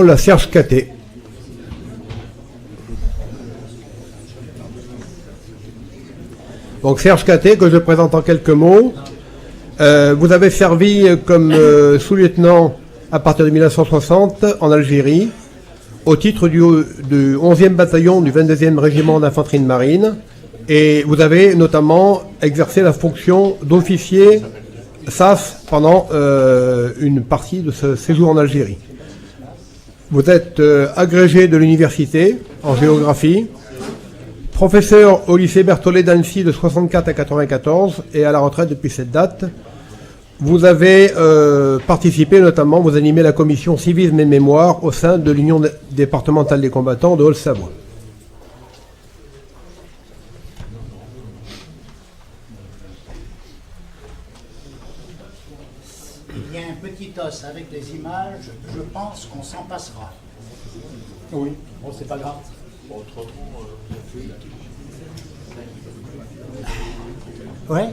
La Serge Caté. Donc Serge Caté, que je présente en quelques mots. Vous avez servi comme sous-lieutenant à partir de 1960 en Algérie, au titre du 11e bataillon du 22e régiment d'infanterie de marine, et vous avez notamment exercé la fonction d'officier SAS pendant une partie de ce séjour en Algérie. Vous êtes agrégé de l'université en géographie, professeur au lycée Berthollet d'Annecy de 64 à 94 et à la retraite depuis cette date. Vous avez participé notamment, vous animez la commission civisme et mémoire au sein de l'Union départementale des combattants de Haute-Savoie. Il y a un petit os avec des images, je pense qu'on s'en passera. Oui, bon, c'est pas grave. Bon, autrement, Ouais.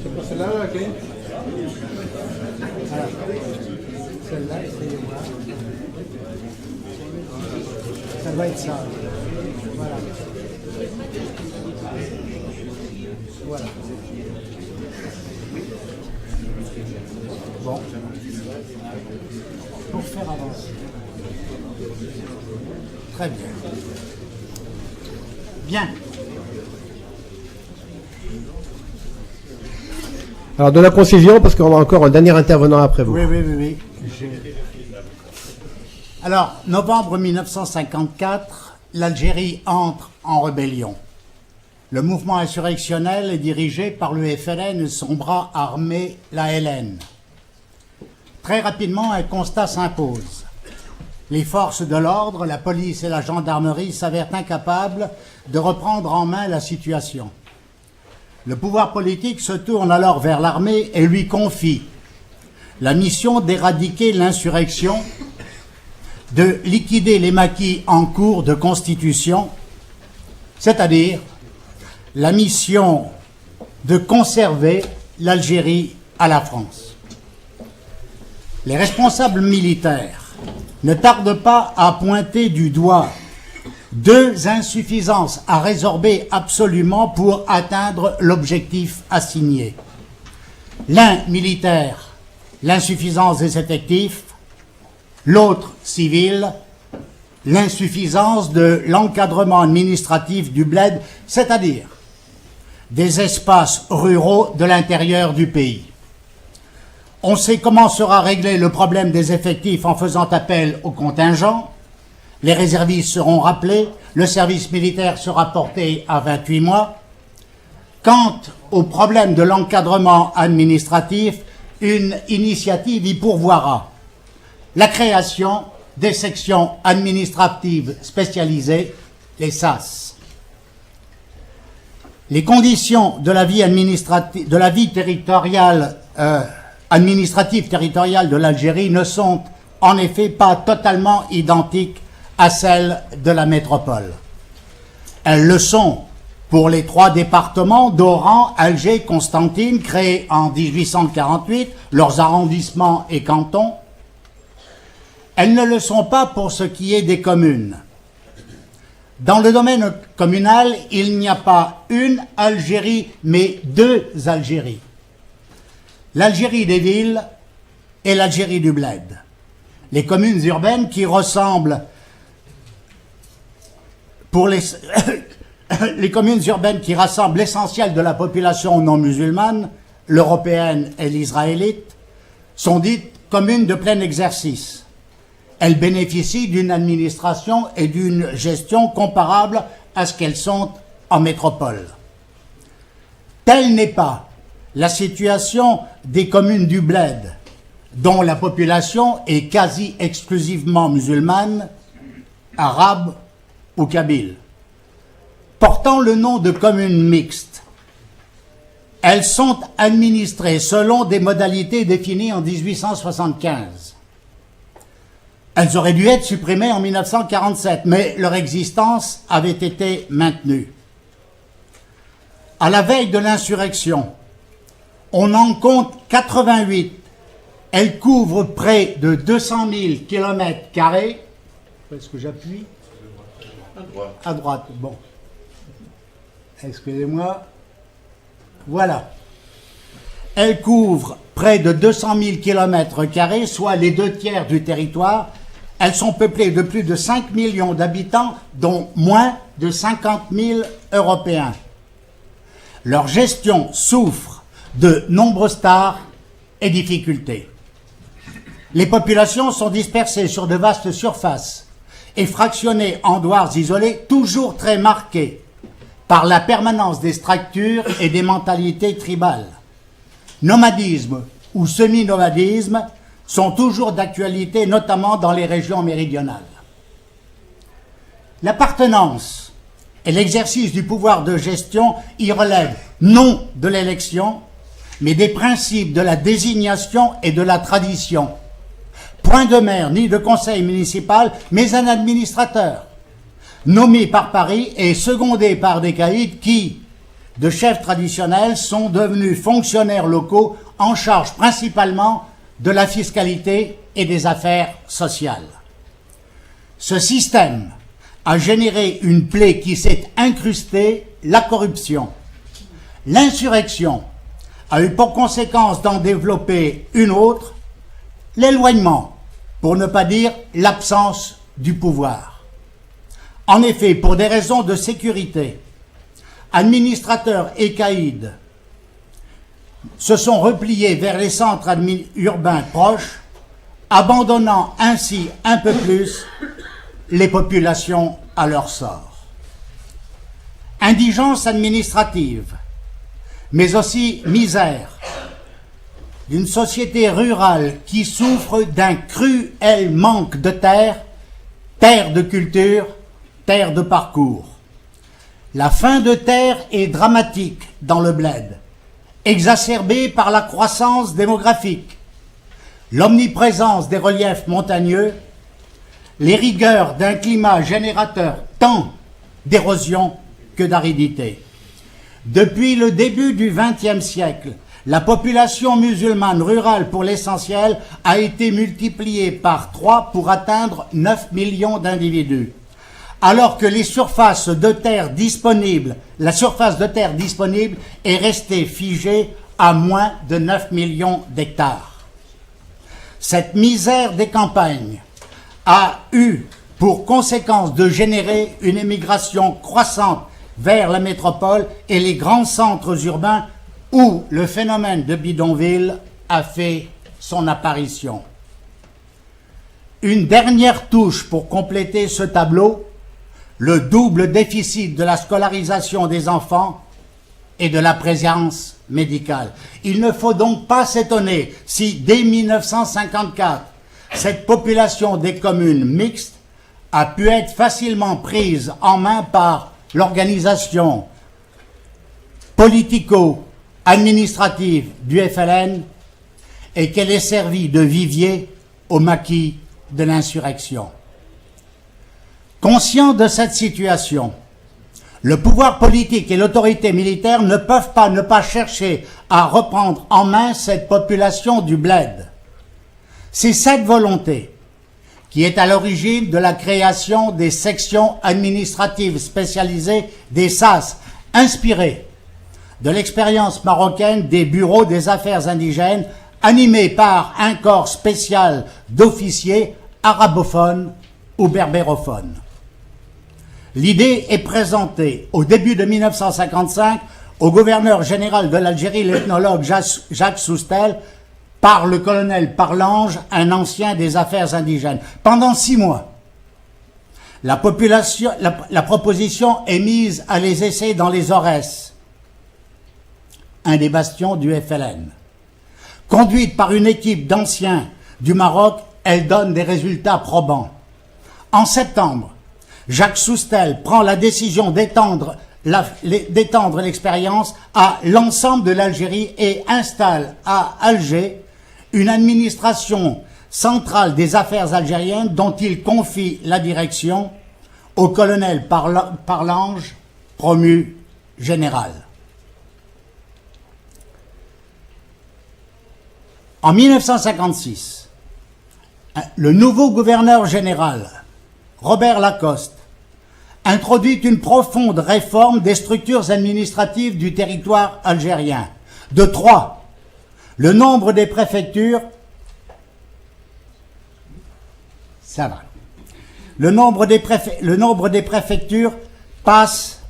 C'est pas celle-là, ok. Alors, celle-là, essayez de voir. Ça doit être ça. Voilà. Voilà. Bon. Pour faire avancer. Très bien. Bien. Alors de la concision, parce qu'on a encore un dernier intervenant après vous. Oui. Alors, novembre 1954, l'Algérie entre en rébellion. Le mouvement insurrectionnel est dirigé par le FLN et son bras armé, la LN. Très rapidement, un constat s'impose. Les forces de l'ordre, la police et la gendarmerie s'avèrent incapables de reprendre en main la situation. Le pouvoir politique se tourne alors vers l'armée et lui confie la mission d'éradiquer l'insurrection, de liquider les maquis en cours de constitution, c'est-à-dire la mission de conserver l'Algérie à la France. Les responsables militaires ne tardent pas à pointer du doigt deux insuffisances à résorber absolument pour atteindre l'objectif assigné. L'un militaire, l'insuffisance des effectifs, l'autre civil, l'insuffisance de l'encadrement administratif du bled, c'est-à-dire des espaces ruraux de l'intérieur du pays. On sait comment sera réglé le problème des effectifs en faisant appel aux contingents. Les réservistes seront rappelés, le service militaire sera porté à 28 mois. Quant au problème de l'encadrement administratif, une initiative y pourvoira. La création des sections administratives spécialisées, les SAS. Les conditions de la vie administrative, de la vie territoriale, administrative territoriale de l'Algérie ne sont en effet pas totalement identiques à celles de la métropole. Elles le sont pour les trois départements d'Oran, Alger, Constantine, créés en 1848, leurs arrondissements et cantons. Elles ne le sont pas pour ce qui est des communes. Dans le domaine communal, il n'y a pas une Algérie, mais deux Algéries. L'Algérie des villes et l'Algérie du bled. Les communes urbaines qui ressemblent pour les communes urbaines qui rassemblent l'essentiel de la population non musulmane, l'européenne et l'israélite, sont dites communes de plein exercice. elles bénéficient d'une administration et d'une gestion comparables à ce qu'elles sont en métropole. Telle n'est pas la situation des communes du Bled, dont la population est quasi exclusivement musulmane, arabe ou kabyle. Portant le nom de communes mixtes, elles sont administrées selon des modalités définies en 1875. Elles auraient dû être supprimées en 1947, mais leur existence avait été maintenue. À la veille de l'insurrection, on en compte 88. Elles couvrent près de 200 000 km². Est-ce que j'appuie? À droite, bon. Excusez-moi. Voilà. Elles couvrent près de 200 000 km², soit les 2/3 du territoire. Elles sont peuplées de plus de 5 millions d'habitants, dont moins de 50 000 Européens. Leur gestion souffre de nombreuses tares et difficultés. Les populations sont dispersées sur de vastes surfaces et fractionnées en douars isolés, toujours très marqués par la permanence des structures et des mentalités tribales. Nomadisme ou semi-nomadisme sont toujours d'actualité, notamment dans les régions méridionales. L'appartenance et l'exercice du pouvoir de gestion y relèvent non de l'élection, mais des principes de la désignation et de la tradition. Point de maire ni de conseil municipal, mais un administrateur, nommé par Paris et secondé par des caïds qui, de chefs traditionnels, sont devenus fonctionnaires locaux en charge principalement de la fiscalité et des affaires sociales. Ce système a généré une plaie qui s'est incrustée, la corruption. L'insurrection a eu pour conséquence d'en développer une autre, l'éloignement, pour ne pas dire l'absence du pouvoir. En effet, pour des raisons de sécurité, administrateurs et caïds se sont repliés vers les centres urbains proches, abandonnant ainsi un peu plus les populations à leur sort. Indigence administrative, mais aussi misère d'une société rurale qui souffre d'un cruel manque de terre, terre de culture, terre de parcours. La faim de terre est dramatique dans le Bled, exacerbée par la croissance démographique, l'omniprésence des reliefs montagneux, les rigueurs d'un climat générateur tant d'érosion que d'aridité. Depuis le début du XXe siècle, la population musulmane rurale pour l'essentiel a été multipliée par 3 pour atteindre 9 millions d'individus. Alors que les surfaces de terre disponibles, la surface de terre disponible est restée figée à moins de 9 millions d'hectares. Cette misère des campagnes a eu pour conséquence de générer une émigration croissante vers la métropole et les grands centres urbains où le phénomène de bidonville a fait son apparition. Une dernière touche pour compléter ce tableau, le double déficit de la scolarisation des enfants et de la présence médicale. Il ne faut donc pas s'étonner si, dès 1954, cette population des communes mixtes a pu être facilement prise en main par l'organisation politico-administrative du FLN et qu'elle ait servi de vivier au maquis de l'insurrection. Conscient de cette situation, le pouvoir politique et l'autorité militaire ne peuvent pas ne pas chercher à reprendre en main cette population du Bled. C'est cette volonté qui est à l'origine de la création des sections administratives spécialisées des SAS, inspirées de l'expérience marocaine des bureaux des affaires indigènes, animés par un corps spécial d'officiers arabophones ou berbérophones. L'idée est présentée au début de 1955 au gouverneur général de l'Algérie, l'ethnologue Jacques Soustel, par le colonel Parlange, un ancien des affaires indigènes. Pendant 6 mois, la proposition est mise à les essais dans les Aurès, un des bastions du FLN. Conduite par une équipe d'anciens du Maroc, elle donne des résultats probants. En septembre, Jacques Soustel prend la décision d'étendre l'expérience à l'ensemble de l'Algérie et installe à Alger une administration centrale des affaires algériennes dont il confie la direction au colonel Parlange, promu général. En 1956, le nouveau gouverneur général, Robert Lacoste, introduit une profonde réforme des structures administratives du territoire algérien. De 3, le nombre des préfectures, ça va. Le nombre des préfectures passe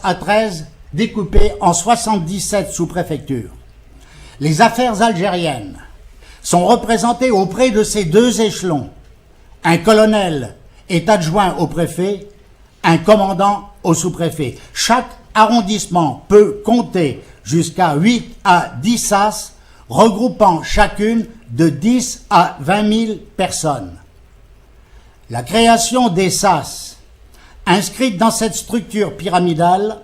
à 13, découpé en 77 sous-préfectures. Les affaires algériennes sont représentées auprès de ces 2 échelons. Un colonel est adjoint au préfet, un commandant au sous-préfet. Chaque arrondissement peut compter jusqu'à 8 à 10 sas, regroupant chacune de 10 à 20 000 personnes. La création des sas, inscrite dans cette structure pyramidale,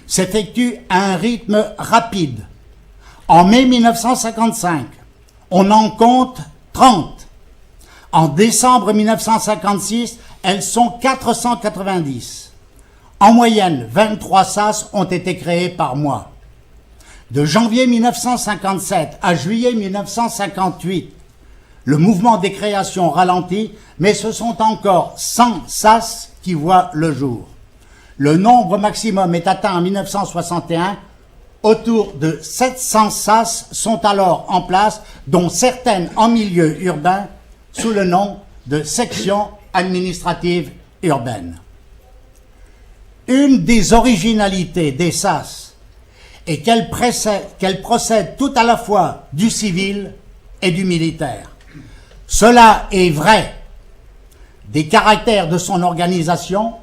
s'effectue à un rythme rapide. En mai 1955, on en compte 30. En décembre 1956, elles sont 490. En moyenne, 23 sas ont été créés par mois. De janvier 1957 à juillet 1958, le mouvement des créations ralentit, mais ce sont encore 100 sas qui voient le jour. Le nombre maximum est atteint en 1961. Autour de 700 sas sont alors en place, dont certaines en milieu urbain, sous le nom de sections administratives urbaines. Une des originalités des sas est qu'elle procède tout à la fois du civil et du militaire. Cela est vrai des caractères de son organisation,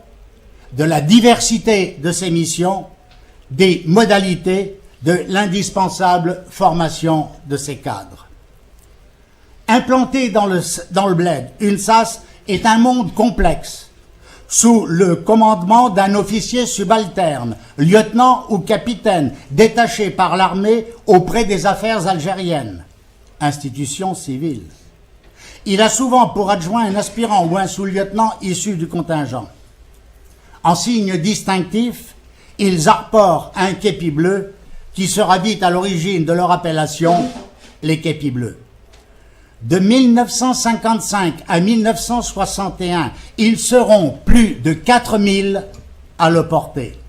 de la diversité de ses missions, des modalités de l'indispensable formation de ses cadres. Implanté dans le bled, une sas est un monde complexe, sous le commandement d'un officier subalterne, lieutenant ou capitaine, détaché par l'armée auprès des affaires algériennes, institution civile. Il a souvent pour adjoint un aspirant ou un sous-lieutenant issu du contingent. En signe distinctif, ils arborent un képi bleu qui sera dit à l'origine de leur appellation les képis bleus. De 1955 à 1961, ils seront plus de 4000 à le porter.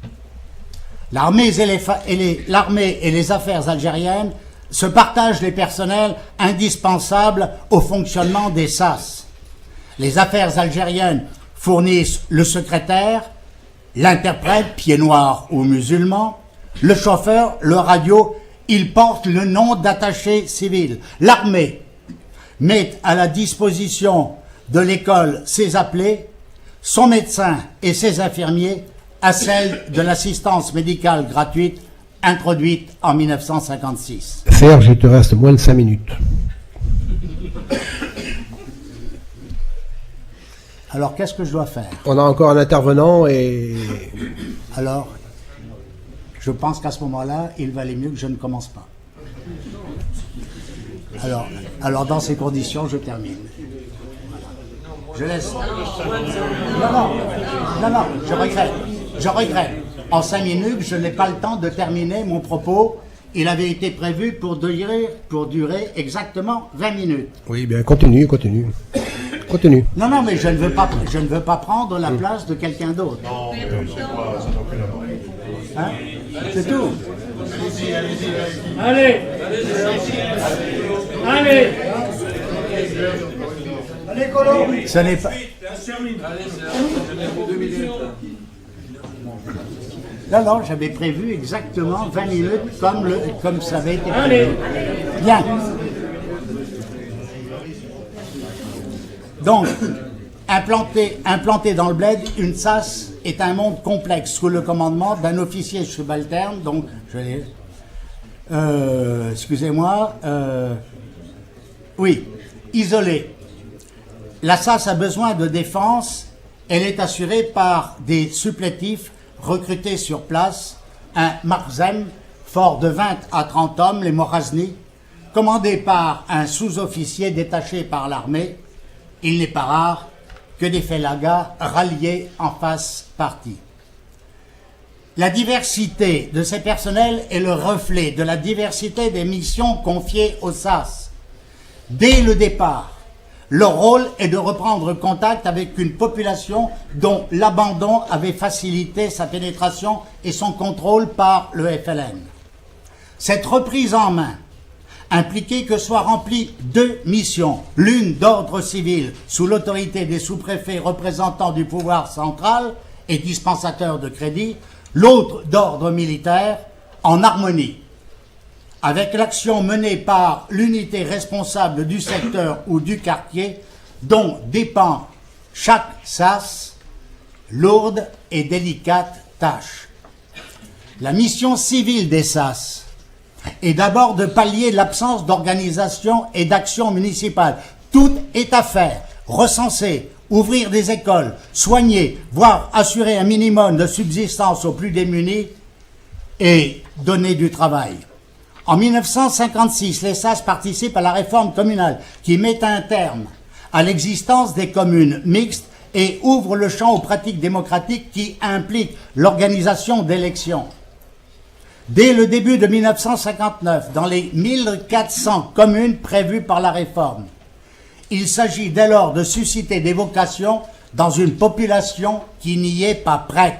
L'armée et les affaires algériennes se partagent les personnels indispensables au fonctionnement des sas. Les affaires algériennes fournissent le secrétaire, l'interprète, pied noir ou musulman, le chauffeur, le radio. Ils portent le nom d'attaché civil. L'armée met à la disposition de l'école ses appelés, son médecin et ses infirmiers, à celle de l'assistance médicale gratuite introduite en 1956. Serge, il te reste moins de 5 minutes. Alors, qu'est-ce que je dois faire? On a encore un intervenant et... Alors, je pense qu'à ce moment-là, il valait mieux que je ne commence pas. Alors dans ces conditions, je termine. Voilà. Je laisse... Non, je regrette. En 5 minutes, je n'ai pas le temps de terminer mon propos. Il avait été prévu pour durer exactement 20 minutes. Oui, bien, continue. Non, mais je ne veux pas prendre la place de quelqu'un d'autre. Non, ça n'a aucune importance. Hein? C'est tout. Allez. Ce n'est pas... Non, j'avais prévu exactement 20 minutes comme ça avait été prévu. Bien. Donc, implanté dans le bled, une SAS est un monde complexe sous le commandement d'un officier subalterne, donc, excusez-moi, oui, isolé. La SAS a besoin de défense, elle est assurée par des supplétifs recrutés sur place, un Marzem, fort de 20 à 30 hommes, les Morazni, commandé par un sous-officier détaché par l'armée. Il n'est pas rare que des félagas ralliés en fassent partie. La diversité de ces personnels est le reflet de la diversité des missions confiées aux SAS. Dès le départ, leur rôle est de reprendre contact avec une population dont l'abandon avait facilité sa pénétration et son contrôle par le FLN. Cette reprise en main impliquait que soient remplies deux missions, l'une d'ordre civil sous l'autorité des sous-préfets représentants du pouvoir central et dispensateurs de crédit, l'autre d'ordre militaire en harmonie avec l'action menée par l'unité responsable du secteur ou du quartier dont dépend chaque SAS, lourde et délicate tâche. La mission civile des SAS est d'abord de pallier l'absence d'organisation et d'action municipale. Tout est à faire, recenser, ouvrir des écoles, soigner, voire assurer un minimum de subsistance aux plus démunis et donner du travail. En 1956, les SAS participent à la réforme communale qui met un terme à l'existence des communes mixtes et ouvre le champ aux pratiques démocratiques qui impliquent l'organisation d'élections. Dès le début de 1959, dans les 1400 communes prévues par la réforme, il s'agit dès lors de susciter des vocations dans une population qui n'y est pas prête.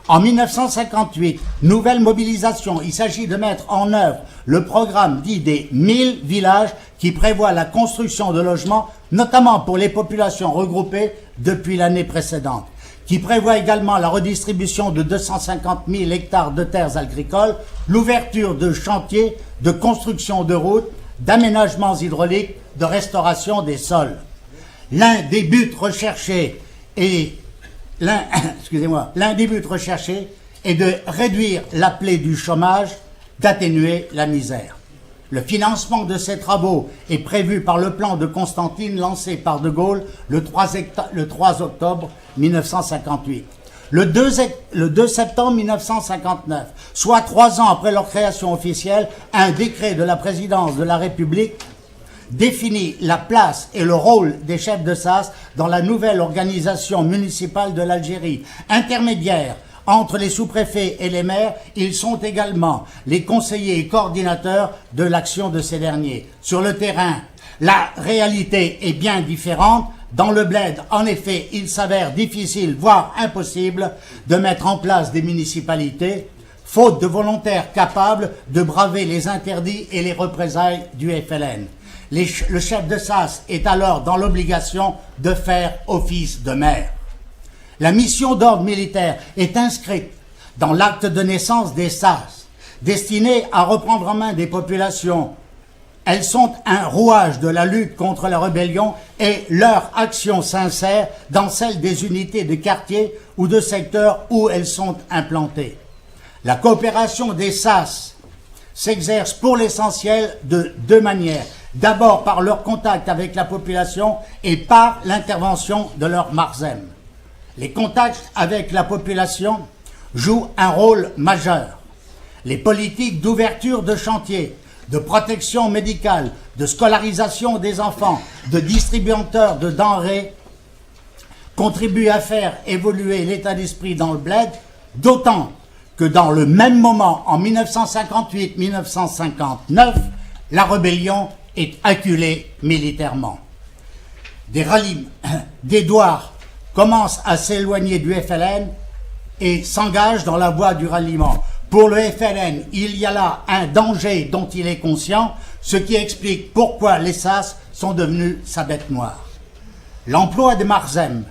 En 1958, nouvelle mobilisation, il s'agit de mettre en œuvre le programme dit des 1000 villages qui prévoit la construction de logements, notamment pour les populations regroupées depuis l'année précédente, qui prévoit également la redistribution de 250 000 hectares de terres agricoles, l'ouverture de chantiers de construction de routes, d'aménagements hydrauliques, de restauration des sols. L'un des buts recherchés est de réduire la plaie du chômage, d'atténuer la misère. Le financement de ces travaux est prévu par le plan de Constantine lancé par De Gaulle le 3 octobre 1958. Le 2 septembre 1959, soit 3 ans après leur création officielle, un décret de la présidence de la République définit la place et le rôle des chefs de SAS dans la nouvelle organisation municipale de l'Algérie. Intermédiaires entre les sous-préfets et les maires, ils sont également les conseillers et coordinateurs de l'action de ces derniers. Sur le terrain, la réalité est bien différente. Dans le bled, en effet, il s'avère difficile, voire impossible, de mettre en place des municipalités, faute de volontaires capables de braver les interdits et les représailles du FLN. Le chef de SAS est alors dans l'obligation de faire office de maire. La mission d'ordre militaire est inscrite dans l'acte de naissance des SAS, destinée à reprendre en main des populations. Elles sont un rouage de la lutte contre la rébellion et leur action s'insère dans celle des unités de quartier ou de secteurs où elles sont implantées. La coopération des SAS s'exerce pour l'essentiel de deux manières. D'abord par leur contact avec la population et par l'intervention de leur Marzem. Les contacts avec la population jouent un rôle majeur. Les politiques d'ouverture de chantier, de protection médicale, de scolarisation des enfants, de distributeurs de denrées contribuent à faire évoluer l'état d'esprit dans le bled, d'autant que dans le même moment, en 1958-1959, la rébellion est acculée militairement. Des douars commencent à s'éloigner du FLN et s'engagent dans la voie du ralliement. Pour le FLN, il y a là un danger dont il est conscient, ce qui explique pourquoi les SAS sont devenus sa bête noire. L'emploi des Marzem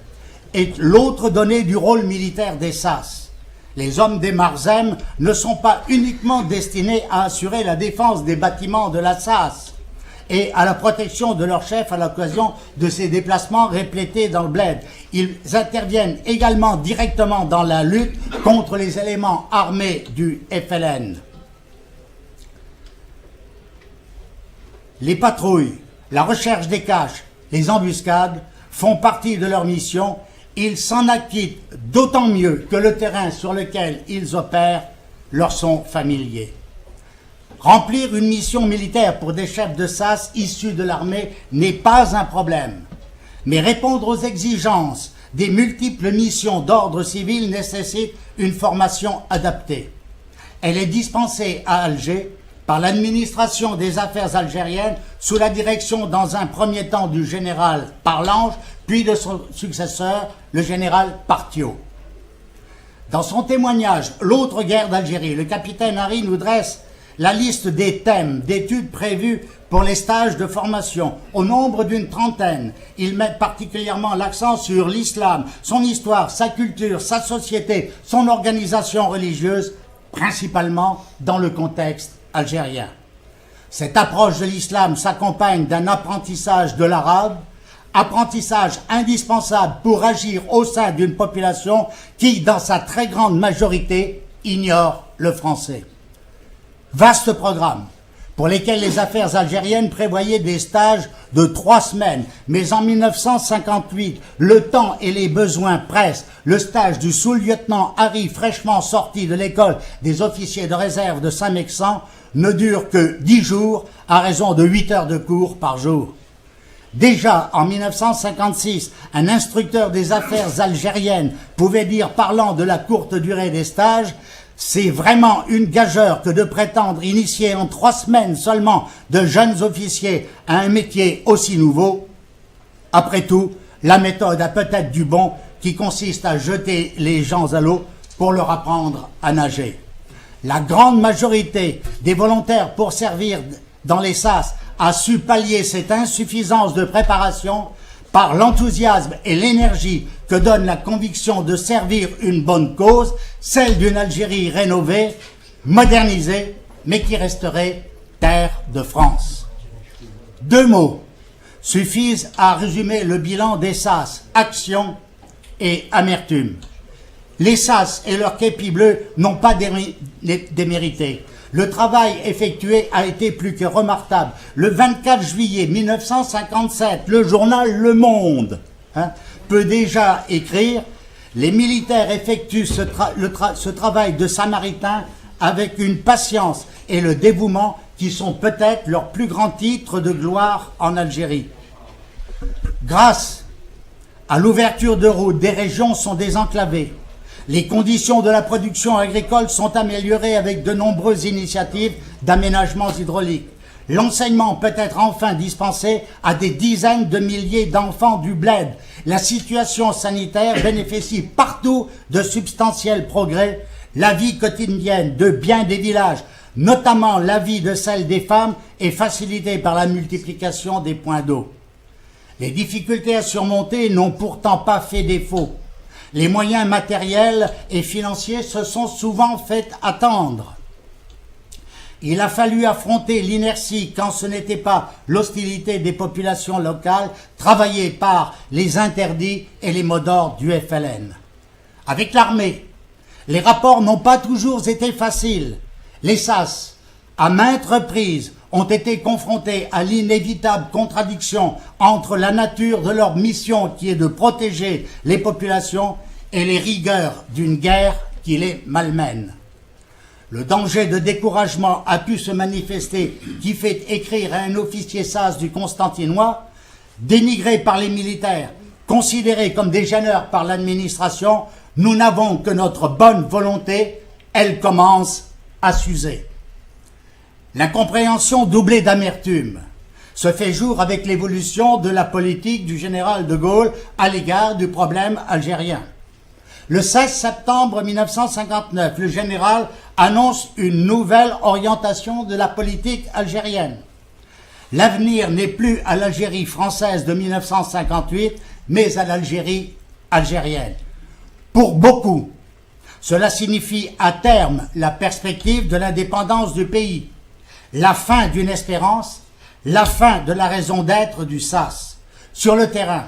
est l'autre donnée du rôle militaire des SAS. Les hommes des Marzem ne sont pas uniquement destinés à assurer la défense des bâtiments de la SAS et à la protection de leur chef à l'occasion de ces déplacements répétés dans le bled. Ils interviennent également directement dans la lutte contre les éléments armés du FLN. Les patrouilles, la recherche des caches, les embuscades font partie de leur mission. Ils s'en acquittent d'autant mieux que le terrain sur lequel ils opèrent leur sont familiers. Remplir une mission militaire pour des chefs de SAS issus de l'armée n'est pas un problème. Mais répondre aux exigences des multiples missions d'ordre civil nécessite une formation adaptée. Elle est dispensée à Alger par l'administration des affaires algériennes sous la direction dans un premier temps du général Parlange, puis de son successeur, le général Partiot. Dans son témoignage « L'autre guerre d'Algérie », le capitaine Harry nous dresse la liste des thèmes d'études prévus pour les stages de formation, au nombre d'une trentaine. Il met particulièrement l'accent sur l'islam, son histoire, sa culture, sa société, son organisation religieuse, principalement dans le contexte algérien. Cette approche de l'islam s'accompagne d'un apprentissage de l'arabe, apprentissage indispensable pour agir au sein d'une population qui, dans sa très grande majorité, ignore le français. Vaste programme pour lesquels les affaires algériennes prévoyaient des stages de 3 semaines. Mais en 1958, le temps et les besoins pressent. Le stage du sous-lieutenant Harry, fraîchement sorti de l'école des officiers de réserve de Saint-Mexan, ne dure que 10 jours à raison de 8 heures de cours par jour. Déjà, en 1956, un instructeur des affaires algériennes pouvait dire, parlant de la courte durée des stages, « C'est vraiment une gageure que de prétendre initier en 3 semaines seulement de jeunes officiers à un métier aussi nouveau. Après tout, la méthode a peut-être du bon qui consiste à jeter les gens à l'eau pour leur apprendre à nager. » La grande majorité des volontaires pour servir dans les SAS a su pallier cette insuffisance de préparation par l'enthousiasme et l'énergie que donne la conviction de servir une bonne cause, celle d'une Algérie rénovée, modernisée, mais qui resterait terre de France. 2 mots suffisent à résumer le bilan des SAS, action et amertume. Les SAS et leur képi bleu n'ont pas démérité. Le travail effectué a été plus que remarquable. Le 24 juillet 1957, le journal Le Monde peut déjà écrire « Les militaires effectuent ce travail de samaritain avec une patience et le dévouement qui sont peut-être leurs plus grands titres de gloire en Algérie. » Grâce à l'ouverture de routes, des régions sont désenclavées. Les conditions de la production agricole sont améliorées avec de nombreuses initiatives d'aménagements hydrauliques. L'enseignement peut être enfin dispensé à des dizaines de milliers d'enfants du bled. La situation sanitaire bénéficie partout de substantiels progrès. La vie quotidienne de bien des villages, notamment la vie de celle des femmes, est facilitée par la multiplication des points d'eau. Les difficultés à surmonter n'ont pourtant pas fait défaut. Les moyens matériels et financiers se sont souvent fait attendre. Il a fallu affronter l'inertie quand ce n'était pas l'hostilité des populations locales, travaillée par les interdits et les mots d'ordre du FLN. Avec l'armée, les rapports n'ont pas toujours été faciles. Les SAS, à maintes reprises, ont été confrontés à l'inévitable contradiction entre la nature de leur mission qui est de protéger les populations et les rigueurs d'une guerre qui les malmène. Le danger de découragement a pu se manifester qui fait écrire à un officier SAS du Constantinois, dénigré par les militaires, considéré comme des gêneurs par l'administration, nous n'avons que notre bonne volonté, elle commence à s'user. L'incompréhension doublée d'amertume se fait jour avec l'évolution de la politique du général de Gaulle à l'égard du problème algérien. Le 16 septembre 1959, le général annonce une nouvelle orientation de la politique algérienne. L'avenir n'est plus à l'Algérie française de 1958, mais à l'Algérie algérienne. Pour beaucoup, Cela signifie à terme la perspective de l'indépendance du pays, la fin d'une espérance, la fin de la raison d'être du SAS. Sur le terrain,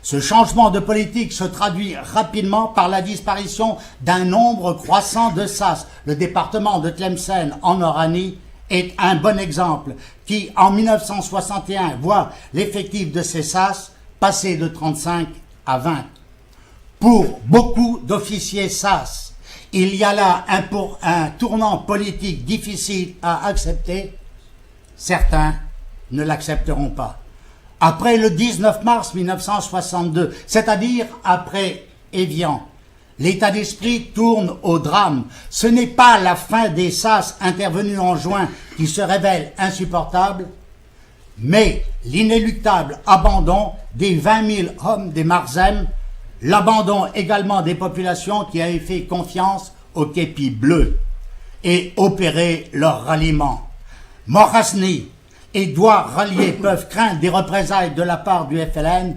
ce changement de politique se traduit rapidement par la disparition d'un nombre croissant de SAS. Le département de Tlemcen en Oranie est un bon exemple qui, en 1961, voit l'effectif de ces SAS passer de 35 à 20. Pour beaucoup d'officiers SAS, il y a là un tournant politique difficile à accepter. Certains ne l'accepteront pas. Après le 19 mars 1962, c'est-à-dire après Évian, l'état d'esprit tourne au drame. Ce n'est pas la fin des SAS intervenue en juin qui se révèle insupportable, mais l'inéluctable abandon des 20 000 hommes des Marzem, l'abandon également des populations qui avaient fait confiance aux képis bleus et opéré leur ralliement. Morazni et Douar ralliés peuvent craindre des représailles de la part du FLN.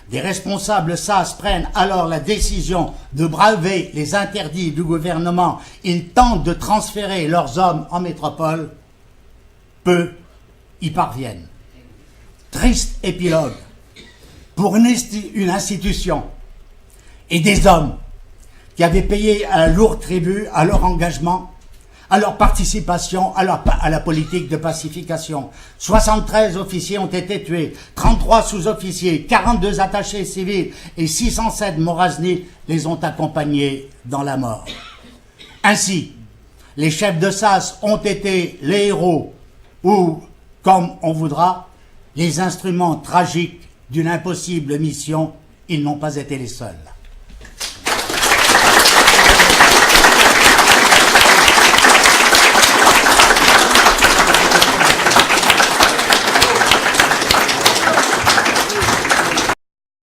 Des responsables SAS prennent alors la décision de braver les interdits du gouvernement. Ils tentent de transférer leurs hommes en métropole. Peu y parviennent. Triste épilogue pour une institution et des hommes qui avaient payé un lourd tribut à leur engagement, à leur participation à la politique de pacification. 73 officiers ont été tués, 33 sous-officiers, 42 attachés civils et 607 Morazni les ont accompagnés dans la mort. Ainsi, les chefs de SAS ont été les héros ou, comme on voudra, les instruments tragiques d'une impossible mission. Ils n'ont pas été les seuls.